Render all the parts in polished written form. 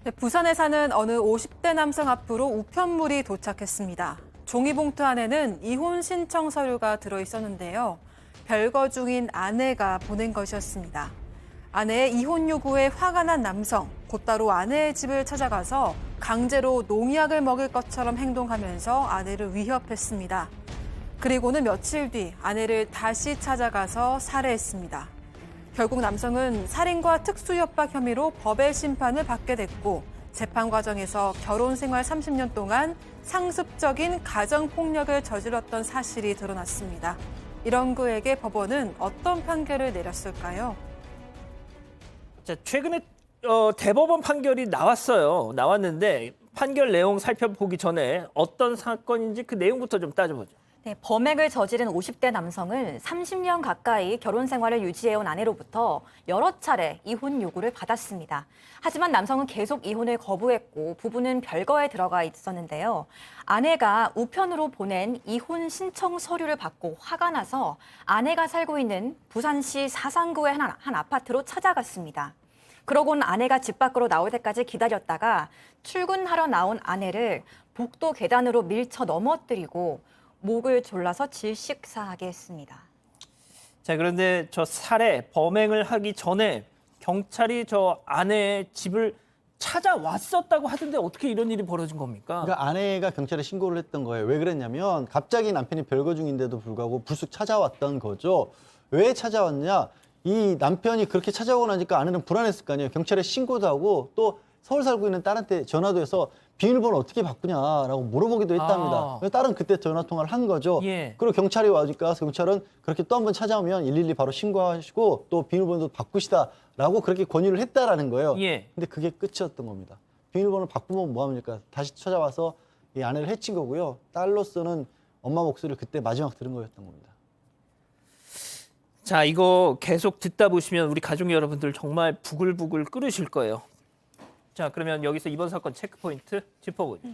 네, 부산에 사는 어느 50대 남성 앞으로 우편물이 도착했습니다. 종이봉투 안에는 이혼 신청 서류가 들어있었는데요. 별거 중인 아내가 보낸 것이었습니다. 아내의 이혼 요구에 화가 난 남성, 곧바로 아내의 집을 찾아가서 강제로 농약을 먹일 것처럼 행동하면서 아내를 위협했습니다. 그리고는 며칠 뒤 아내를 다시 찾아가서 살해했습니다. 결국 남성은 살인과 특수협박 혐의로 법의 심판을 받게 됐고 재판 과정에서 결혼 생활 30년 동안 상습적인 가정폭력을 저질렀던 사실이 드러났습니다. 이런 그에게 법원은 어떤 판결을 내렸을까요? 자, 최근에 대법원 판결이 나왔는데 판결 내용 살펴보기 전에 어떤 사건인지 그 내용부터 좀 따져보죠. 네, 범행을 저지른 50대 남성은 30년 가까이 결혼 생활을 유지해온 아내로부터 여러 차례 이혼 요구를 받았습니다. 하지만 남성은 계속 이혼을 거부했고 부부는 별거에 들어가 있었는데요. 아내가 우편으로 보낸 이혼 신청 서류를 받고 화가 나서 아내가 살고 있는 부산시 사상구의 한 아파트로 찾아갔습니다. 그러고는 아내가 집 밖으로 나올 때까지 기다렸다가 출근하러 나온 아내를 복도 계단으로 밀쳐 넘어뜨리고 목을 졸라서 질식사하게 했습니다. 자, 그런데 저 범행을 하기 전에 경찰이 저 아내의 집을 찾아왔었다고 하던데 어떻게 이런 일이 벌어진 겁니까? 그러니까 아내가 경찰에 신고를 했던 거예요. 왜 그랬냐면 갑자기 남편이 별거 중인데도 불구하고 불쑥 찾아왔던 거죠. 왜 찾아왔냐? 이 남편이 그렇게 찾아오고 나니까 아내는 불안했을 거 아니에요. 경찰에 신고도 하고 또 서울 살고 있는 딸한테 전화도 해서 비밀번호 어떻게 바꾸냐라고 물어보기도 했답니다. 딸은 그때 전화 통화를 한 거죠. 예. 그리고 경찰이 와니까 경찰은 그렇게 또 한 번 찾아오면 112 바로 신고하시고 또 비밀번호도 바꾸시다라고 그렇게 권유를 했다라는 거예요. 예. 근데 그게 끝이었던 겁니다. 비밀번호를 바꾸면 뭐 합니까? 다시 찾아와서 이 아내를 해친 거고요. 딸로서는 엄마 목소리를 그때 마지막 들은 거였던 겁니다. 자, 이거 계속 듣다 보시면 우리 가족 여러분들 정말 부글부글 끓으실 거예요. 자, 그러면 여기서 이번 사건 체크포인트 짚어보죠.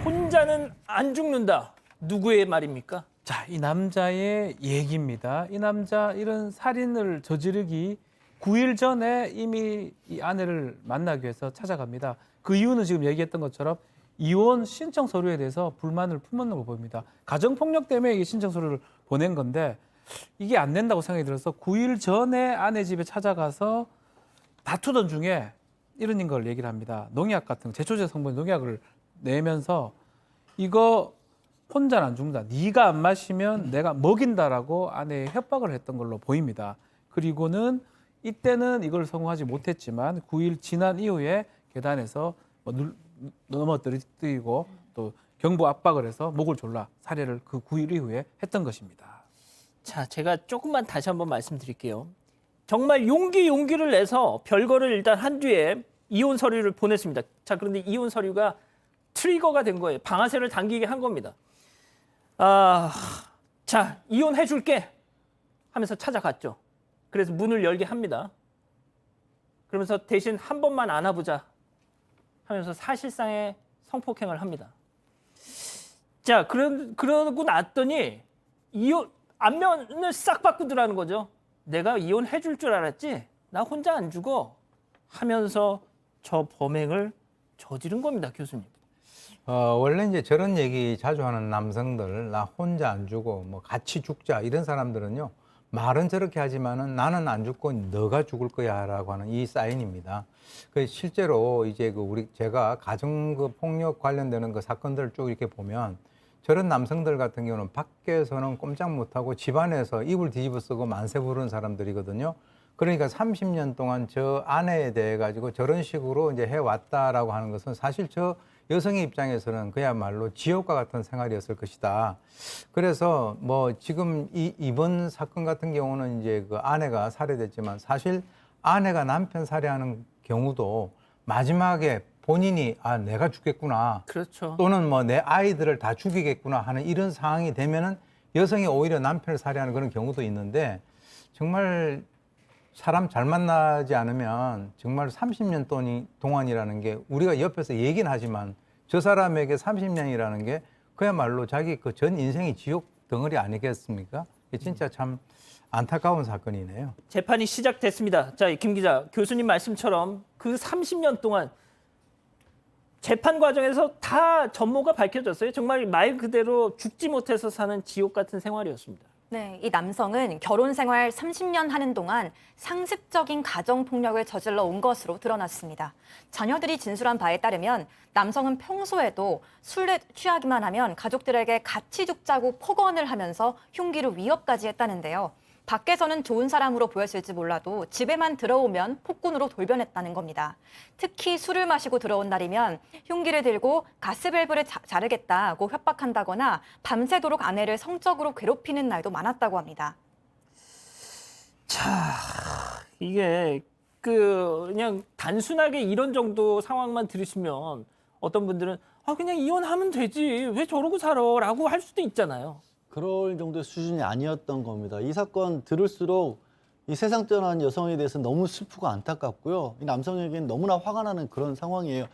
혼자는 안 죽는다. 누구의 말입니까? 자, 이 남자의 얘기입니다. 이 남자 이런 살인을 저지르기 9일 전에 이미 이 아내를 만나기 위해서 찾아갑니다. 그 이유는 지금 얘기했던 것처럼 이혼 신청 서류에 대해서 불만을 품었는 거 보입니다. 가정폭력 때문에 이 신청 서류를 보낸 건데 이게 안 된다고 생각이 들어서 9일 전에 아내 집에 찾아가서 다투던 중에 이런 걸 얘기를 합니다. 농약 같은 제초제 성분 농약을 내면서 이거 혼자는 안 죽는다. 네가 안 마시면 내가 먹인다라고 아내에 협박을 했던 걸로 보입니다. 그리고는 이때는 이걸 성공하지 못했지만 9일 지난 이후에 계단에서 넘어뜨리고 또 경부 압박을 해서 목을 졸라 살해를 그 9일 이후에 했던 것입니다. 자, 제가 조금만 다시 한번 말씀드릴게요. 정말 용기를 내서 별거를 일단 한 뒤에 이혼 서류를 보냈습니다. 자, 그런데 이혼 서류가 트리거가 된 거예요. 방아쇠를 당기게 한 겁니다. 자, 이혼해 줄게 하면서 찾아갔죠. 그래서 문을 열게 합니다. 그러면서 대신 한 번만 안아보자 하면서 사실상의 성폭행을 합니다. 자, 그러고 났더니 안면을 싹 바꾸더라는 거죠. 내가 이혼해 줄 줄 알았지? 나 혼자 안 죽어 하면서 저 범행을 저지른 겁니다, 교수님. 원래 이제 저런 얘기 자주 하는 남성들, 나 혼자 안 죽어, 뭐 같이 죽자 이런 사람들은요, 말은 저렇게 하지만은 나는 안 죽고 너가 죽을 거야라고 하는 이 사인입니다. 그 실제로 이제 제가 가정 폭력 관련되는 그 사건들을 쭉 이렇게 보면 저런 남성들 같은 경우는 밖에서는 꼼짝 못하고 집안에서 이불 뒤집어 쓰고 만세 부르는 사람들이거든요. 그러니까 30년 동안 저 아내에 대해 가지고 저런 식으로 이제 해왔다라고 하는 것은 사실 저 여성의 입장에서는 그야말로 지옥과 같은 생활이었을 것이다. 그래서 뭐 지금 이번 사건 같은 경우는 이제 그 아내가 살해됐지만 사실 아내가 남편 살해하는 경우도 마지막에 본인이 내가 죽겠구나. 그렇죠. 또는 뭐 내 아이들을 다 죽이겠구나 하는 이런 상황이 되면은 여성이 오히려 남편을 살해하는 그런 경우도 있는데 정말 사람 잘 만나지 않으면 정말 30년 동안이라는 게 우리가 옆에서 얘기는 하지만 저 사람에게 30년이라는 게 그야말로 자기 그 전 인생이 지옥 덩어리 아니겠습니까? 진짜 참 안타까운 사건이네요. 재판이 시작됐습니다. 자, 김 기자, 교수님 말씀처럼 그 30년 동안 재판 과정에서 다 전모가 밝혀졌어요. 정말 말 그대로 죽지 못해서 사는 지옥 같은 생활이었습니다. 네, 이 남성은 결혼 생활 30년 하는 동안 상습적인 가정 폭력을 저질러 온 것으로 드러났습니다. 자녀들이 진술한 바에 따르면 남성은 평소에도 술에 취하기만 하면 가족들에게 같이 죽자고 폭언을 하면서 흉기로 위협까지 했다는데요. 밖에서는 좋은 사람으로 보였을지 몰라도 집에만 들어오면 폭군으로 돌변했다는 겁니다. 특히 술을 마시고 들어온 날이면 흉기를 들고 가스밸브를 자르겠다고 협박한다거나 밤새도록 아내를 성적으로 괴롭히는 날도 많았다고 합니다. 자, 이게 그냥 단순하게 이런 정도 상황만 들으시면 어떤 분들은 그냥 이혼하면 되지 왜 저러고 살아라고 할 수도 있잖아요. 그럴 정도의 수준이 아니었던 겁니다. 이 사건 들을수록 이 세상 떠난 여성에 대해서 너무 슬프고 안타깝고요. 이 남성에게는 너무나 화가 나는 그런 상황이에요.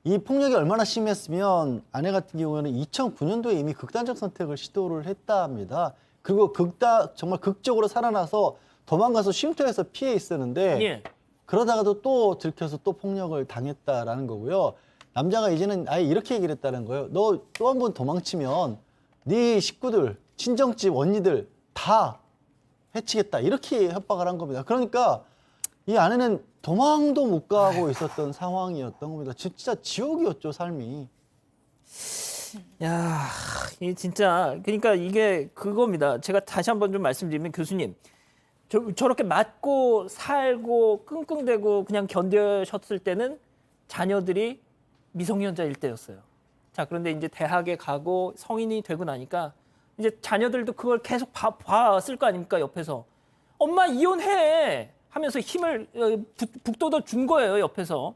이 폭력이 얼마나 심했으면 아내 같은 경우에는 2009년도에 이미 극단적 선택을 시도를 했다 합니다. 그리고 정말 극적으로 살아나서 도망가서 쉼터에서 피해 있었는데 예. 그러다가도 또 들켜서 또 폭력을 당했다라는 거고요. 남자가 이제는 아예 이렇게 얘기를 했다는 거예요. 너 또 한 번 도망치면 네 식구들, 친정집, 언니들 다 해치겠다. 이렇게 협박을 한 겁니다. 그러니까 이 아내는 도망도 못 가고 있었던 상황이었던 겁니다. 진짜 지옥이었죠, 삶이. 야, 이 진짜 그러니까 이게 그겁니다. 제가 다시 한번 좀 말씀드리면 교수님, 저렇게 맞고 살고 끙끙대고 그냥 견뎌셨을 때는 자녀들이 미성년자일 때였어요. 자, 그런데 이제 대학에 가고 성인이 되고 나니까 이제 자녀들도 그걸 계속 봤을 거 아닙니까? 옆에서 엄마 이혼해 하면서 힘을 북돋아 준 거예요, 옆에서.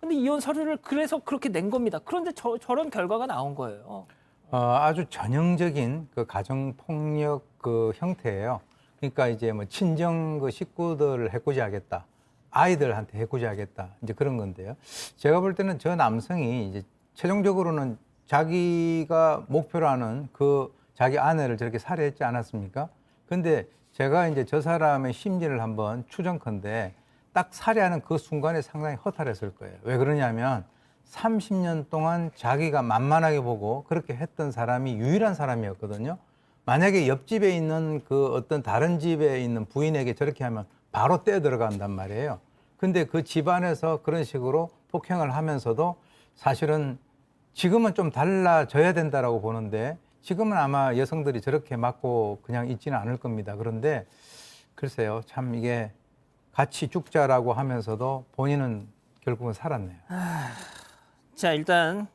근데 이혼 서류를 그래서 그렇게 낸 겁니다. 그런데 저런 결과가 나온 거예요. 아주 전형적인 그 가정 폭력 그 형태예요. 그러니까 이제 뭐 친정 그 식구들을 해코지하겠다, 아이들한테 해코지하겠다, 이제 그런 건데요. 제가 볼 때는 저 남성이 이제 최종적으로는 자기가 목표로 하는 그 자기 아내를 저렇게 살해했지 않았습니까? 근데 제가 이제 저 사람의 심리를 한번 추정컨대 딱 살해하는 그 순간에 상당히 허탈했을 거예요. 왜 그러냐면 30년 동안 자기가 만만하게 보고 그렇게 했던 사람이 유일한 사람이었거든요. 만약에 옆집에 있는 그 어떤 다른 집에 있는 부인에게 저렇게 하면 바로 떼어 들어간단 말이에요. 근데 그 집안에서 그런 식으로 폭행을 하면서도 사실은 지금은 좀 달라져야 된다라고 보는데 지금은 아마 여성들이 저렇게 맞고 그냥 있지는 않을 겁니다. 그런데 글쎄요, 참 이게 같이 죽자라고 하면서도 본인은 결국은 살았네요. 자, 일단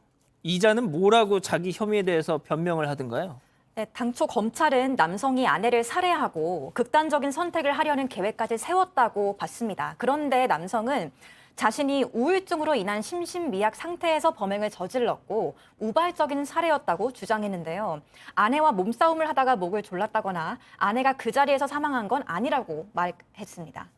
이자는 뭐라고 자기 혐의에 대해서 변명을 하던가요? 네, 당초 검찰은 남성이 아내를 살해하고 극단적인 선택을 하려는 계획까지 세웠다고 봤습니다. 그런데 남성은 자신이 우울증으로 인한 심신미약 상태에서 범행을 저질렀고 우발적인 살해였다고 주장했는데요. 아내와 몸싸움을 하다가 목을 졸랐다거나 아내가 그 자리에서 사망한 건 아니라고 말했습니다.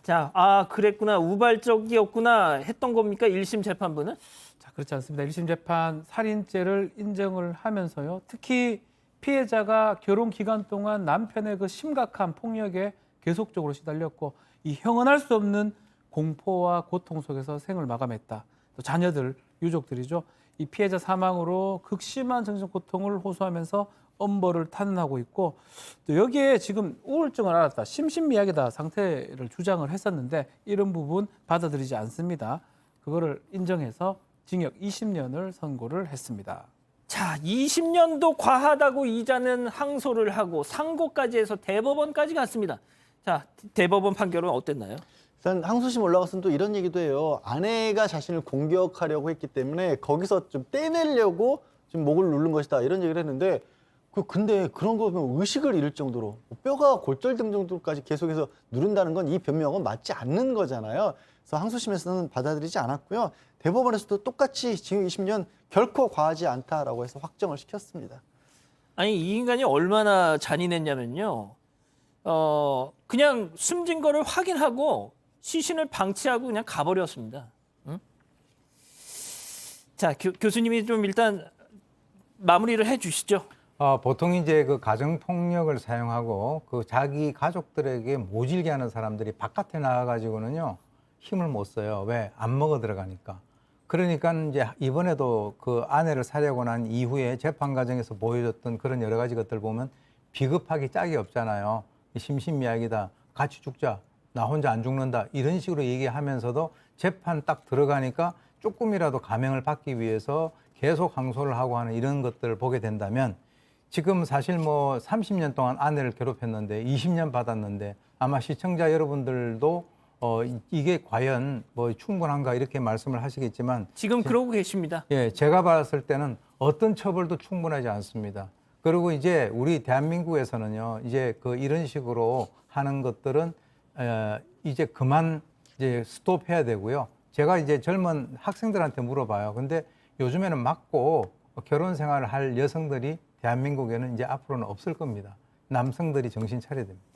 자, 그랬구나, 우발적이었구나 했던 겁니까? 1심 재판부는? 자, 그렇지 않습니다. 1심 재판 살인죄를 인정을 하면서요. 특히 피해자가 결혼 기간 동안 남편의 그 심각한 폭력에 계속적으로 시달렸고 이 형언할 수 없는 공포와 고통 속에서 생을 마감했다. 또 자녀들, 유족들이죠. 이 피해자 사망으로 극심한 정신 고통을 호소하면서 엄벌을 탄원하고 있고 또 여기에 지금 우울증을 앓았다, 심신미약이다 상태를 주장을 했었는데 이런 부분 받아들이지 않습니다. 그거를 인정해서 징역 20년을 선고를 했습니다. 자, 20년도 과하다고 이자는 항소를 하고 상고까지 해서 대법원까지 갔습니다. 자, 대법원 판결은 어땠나요? 일단 항소심 올라갔으면 또 이런 얘기도 해요. 아내가 자신을 공격하려고 했기 때문에 거기서 좀 떼내려고 좀 목을 누른 것이다, 이런 얘기를 했는데 근데 그런 거 보면 의식을 잃을 정도로 뼈가 골절된 정도까지 계속해서 누른다는 건 이 변명은 맞지 않는 거잖아요. 그래서 항소심에서는 받아들이지 않았고요. 대법원에서도 똑같이 징역 20년 결코 과하지 않다라고 해서 확정을 시켰습니다. 아니, 이 인간이 얼마나 잔인했냐면요. 그냥 숨진 거를 확인하고 시신을 방치하고 그냥 가버렸습니다. 응? 자, 교수님이 좀 일단 마무리를 해 주시죠. 보통 이제 그 가정 폭력을 사용하고 그 자기 가족들에게 모질게 하는 사람들이 바깥에 나가가지고는요 힘을 못 써요. 왜? 안 먹어 들어가니까. 그러니까 이제 이번에도 그 아내를 살해하고 난 이후에 재판 과정에서 보여줬던 그런 여러 가지 것들 보면 비겁하기 짝이 없잖아요. 심신미약이다. 같이 죽자. 나 혼자 안 죽는다. 이런 식으로 얘기하면서도 재판 딱 들어가니까 조금이라도 감형을 받기 위해서 계속 항소를 하고 하는 이런 것들을 보게 된다면 지금 사실 뭐 30년 동안 아내를 괴롭혔는데 20년 받았는데 아마 시청자 여러분들도 이게 과연 뭐 충분한가 이렇게 말씀을 하시겠지만 지금 그러고 계십니다. 예, 제가 봤을 때는 어떤 처벌도 충분하지 않습니다. 그리고 이제 우리 대한민국에서는요, 이제 그 이런 식으로 하는 것들은 이제 그만 이제 스톱해야 되고요. 제가 이제 젊은 학생들한테 물어봐요. 근데 요즘에는 맞고 결혼 생활을 할 여성들이 대한민국에는 이제 앞으로는 없을 겁니다. 남성들이 정신 차려야 됩니다.